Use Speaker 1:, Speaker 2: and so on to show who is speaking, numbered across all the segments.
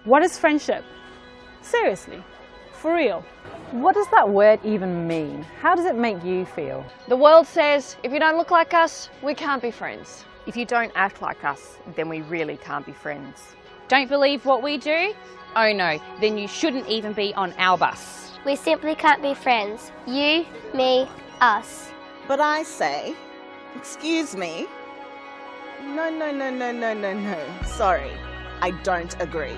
Speaker 1: What is friendship? Seriously, for real.
Speaker 2: What does that word even mean? How does it make you feel?
Speaker 3: The world says, if you don't look like us, we can't be friends.
Speaker 4: If you don't act like us, then we really can't be friends.
Speaker 5: Don't believe what we do? Oh no, then you shouldn't even be on our bus.
Speaker 6: We simply can't be friends. You, me, us.
Speaker 7: But I say, excuse me. No. Sorry, I don't agree.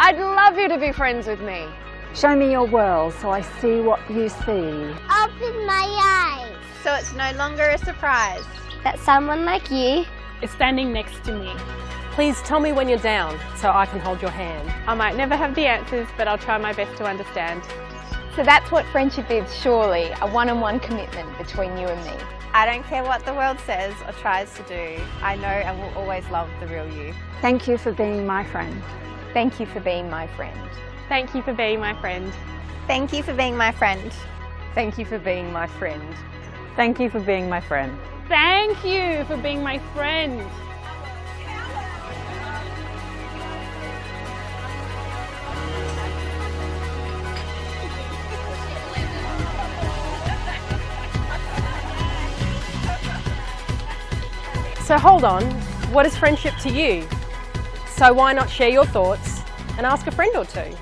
Speaker 3: I'd love you to be friends with me.
Speaker 2: Show me your world so I see what you see.
Speaker 6: Open my eyes.
Speaker 8: So it's no longer a surprise
Speaker 6: That someone like you
Speaker 1: Is standing next to me.
Speaker 9: Please tell me when you're down so I can hold your hand.
Speaker 1: I might never have the answers, but I'll try my best to understand.
Speaker 10: So that's what friendship is, surely, a one-on-one commitment between you and me.
Speaker 8: I don't care what the world says or tries to do. I know and will always love the real you.
Speaker 2: Thank you for being my friend.
Speaker 10: Thank you for being my friend.
Speaker 1: Thank you for being my friend.
Speaker 8: Thank you for being my friend.
Speaker 4: Thank you for being my friend.
Speaker 2: Thank you for being my friend.
Speaker 1: Thank you for being my friend.
Speaker 9: So hold on, what is friendship to you? So why not share your thoughts and ask a friend or two?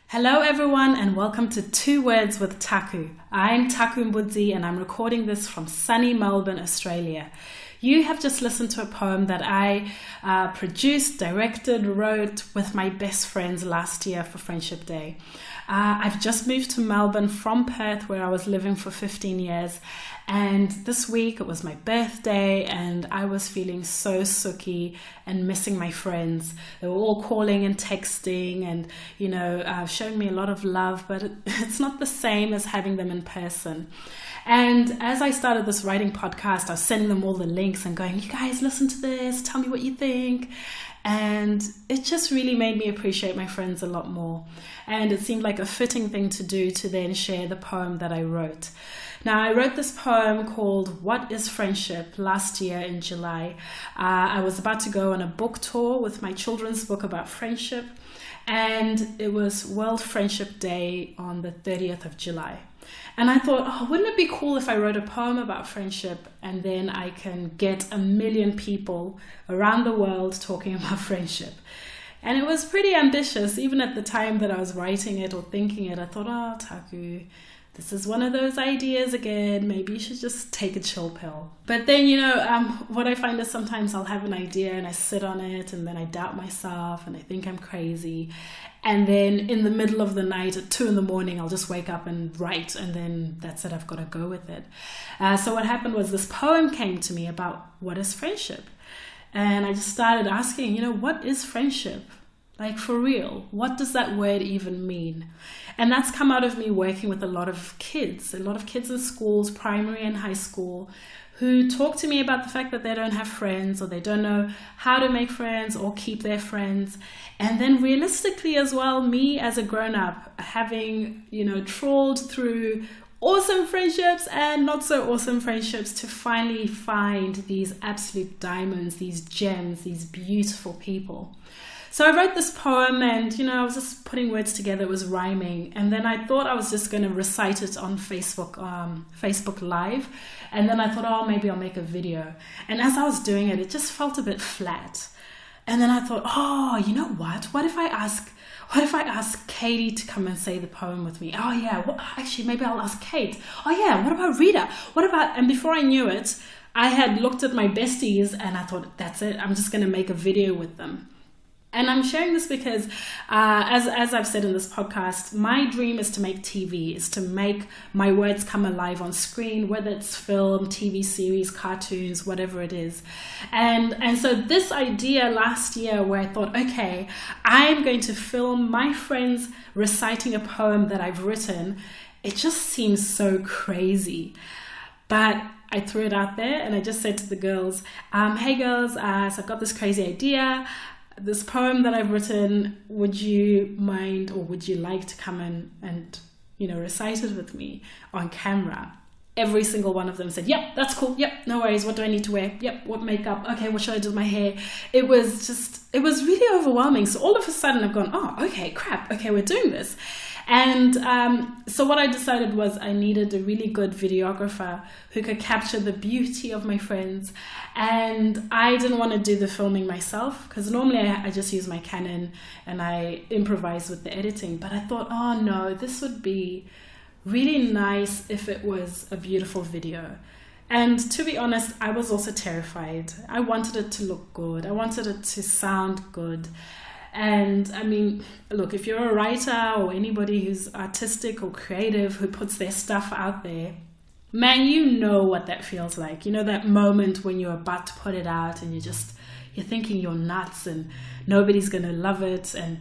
Speaker 11: Hello everyone and welcome to 2 Words with Taku. I'm Taku Mbudzi and I'm recording this from sunny Melbourne, Australia. You have just listened to a poem that I produced, directed, wrote with my best friends last year for Friendship Day. I've just moved to Melbourne from Perth where I was living for 15 years, and this week it was my birthday and I was feeling so sooky and missing my friends. They were all calling and texting and showing me a lot of love, but it's not the same as having them in person. And as I started this writing podcast, I was sending them all the links and going, you guys listen to this, tell me what you think. And it just really made me appreciate my friends a lot more. And it seemed like a fitting thing to do to then share the poem that I wrote. Now, I wrote this poem called What is Friendship last year in July. I was about to go on a book tour with my children's book about friendship. And it was World Friendship Day on the 30th of July. And I thought, wouldn't it be cool if I wrote a poem about friendship and then I can get 1 million people around the world talking about friendship? And it was pretty ambitious. Even at the time that I was writing it or thinking it, I thought, Taku, this is one of those ideas again. Maybe you should just take a chill pill. But then, what I find is sometimes I'll have an idea and I sit on it and then I doubt myself and I think I'm crazy. And then in the middle of the night at 2 a.m, I'll just wake up and write, and then that's it, I've got to go with it. So what happened was this poem came to me about what is friendship. And I just started asking, what is friendship? Like, for real, what does that word even mean? And that's come out of me working with a lot of kids in schools, primary and high school, who talk to me about the fact that they don't have friends or they don't know how to make friends or keep their friends. And then realistically as well, me as a grown-up, having, trawled through awesome friendships and not so awesome friendships to finally find these absolute diamonds, these gems, these beautiful people. So I wrote this poem and, I was just putting words together. It was rhyming. And then I thought I was just going to recite it on Facebook Live. And then I thought, maybe I'll make a video. And as I was doing it, it just felt a bit flat. And then I thought, you know what? What if I ask Katie to come and say the poem with me? Oh yeah, actually maybe I'll ask Kate. Oh yeah, what about Rita? And before I knew it, I had looked at my besties and I thought, that's it, I'm just going to make a video with them. And I'm sharing this because, as I've said in this podcast, my dream is to make TV, is to make my words come alive on screen, whether it's film, TV series, cartoons, whatever it is. And so this idea last year where I thought, okay, I'm going to film my friends reciting a poem that I've written, it just seems so crazy. But I threw it out there and I just said to the girls, hey girls, so I've got this crazy idea. This poem that I've written, would you mind or would you like to come in and recite it with me on camera? every single one of them said, yep, that's cool. Yep, no worries. What do I need to wear? Yep, what makeup? Okay, what should I do with my hair? It was really overwhelming. So all of a sudden I've gone, oh, okay, crap. Okay, we're doing this. And so what I decided was I needed a really good videographer who could capture the beauty of my friends. And I didn't want to do the filming myself, because normally I just use my Canon and I improvise with the editing. But I thought, oh no, this would be really nice if it was a beautiful video. And to be honest, I was also terrified. I wanted it to look good. I wanted it to sound good. And I mean, look, if you're a writer or anybody who's artistic or creative who puts their stuff out there, man, you know what that feels like. You know that moment when you're about to put it out and you're thinking you're nuts and nobody's going to love it and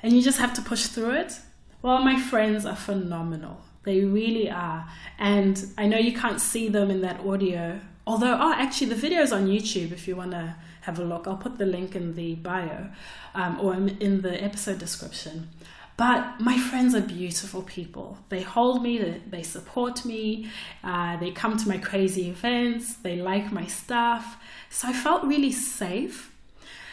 Speaker 11: you just have to push through it. Well, my friends are phenomenal. They really are. And I know you can't see them in that audio. Although, actually, the video's on YouTube if you want to have a look. I'll put the link in the bio or in the episode description. But my friends are beautiful people. They hold me, they support me, they come to my crazy events, they like my stuff. So I felt really safe.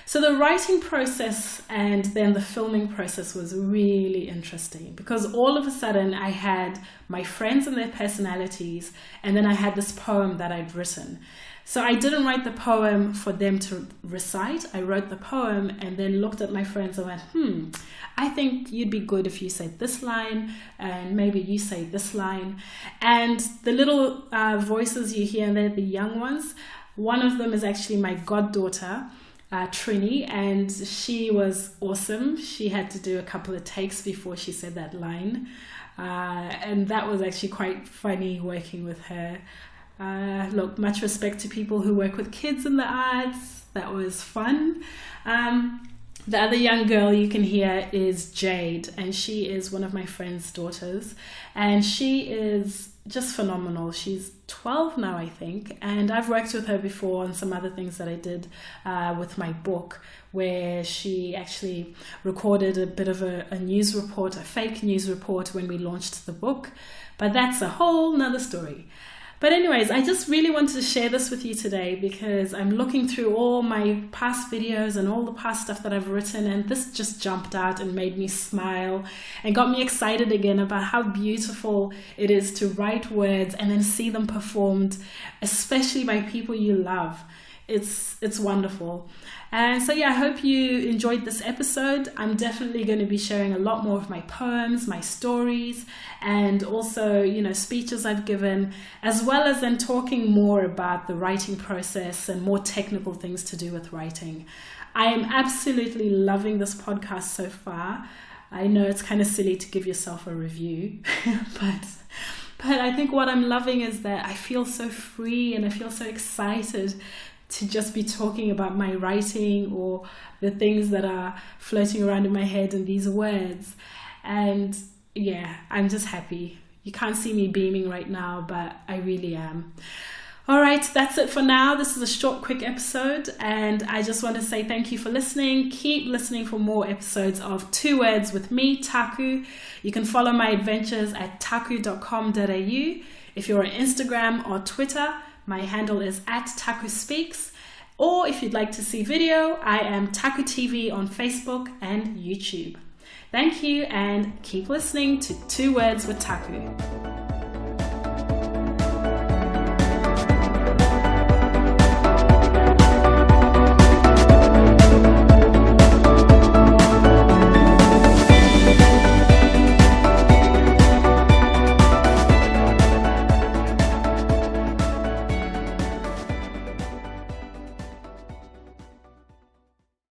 Speaker 11: So the writing process and then the filming process was really interesting, because all of a sudden I had my friends and their personalities, and then I had this poem that I'd written. So I didn't write the poem for them to recite. I wrote the poem and then looked at my friends and went, I think you'd be good if you said this line and maybe you say this line. And the little voices you hear there, the young ones, one of them is actually my goddaughter, Trini, and she was awesome. She had to do a couple of takes before she said that line. And that was actually quite funny working with her. Look, much respect to people who work with kids in the arts. That was fun. The other young girl you can hear is Jade, and she is one of my friend's daughters, and she is just phenomenal. She's 12 now, I think, and I've worked with her before on some other things that I did with my book, where she actually recorded a bit of a news report, a fake news report when we launched the book, but that's a whole nother story. But anyways, I just really wanted to share this with you today because I'm looking through all my past videos and all the past stuff that I've written, and this just jumped out and made me smile and got me excited again about how beautiful it is to write words and then see them performed, especially by people you love. It's wonderful. And so yeah, I hope you enjoyed this episode. I'm definitely going to be sharing a lot more of my poems, my stories, and also, speeches I've given, as well as then talking more about the writing process and more technical things to do with writing. I am absolutely loving this podcast so far. I know it's kind of silly to give yourself a review, but I think what I'm loving is that I feel so free and I feel so excited to just be talking about my writing or the things that are floating around in my head and these words. And yeah, I'm just happy. You can't see me beaming right now, but I really am. All right, that's it for now. This is a short, quick episode, and I just want to say thank you for listening. Keep listening for more episodes of 2 Words with me, Taku. You can follow my adventures at taku.com.au. If you're on Instagram or Twitter, my handle is @TakuSpeaks. Or if you'd like to see video, I am Taku TV on Facebook and YouTube. Thank you, and keep listening to 2 Words with Taku.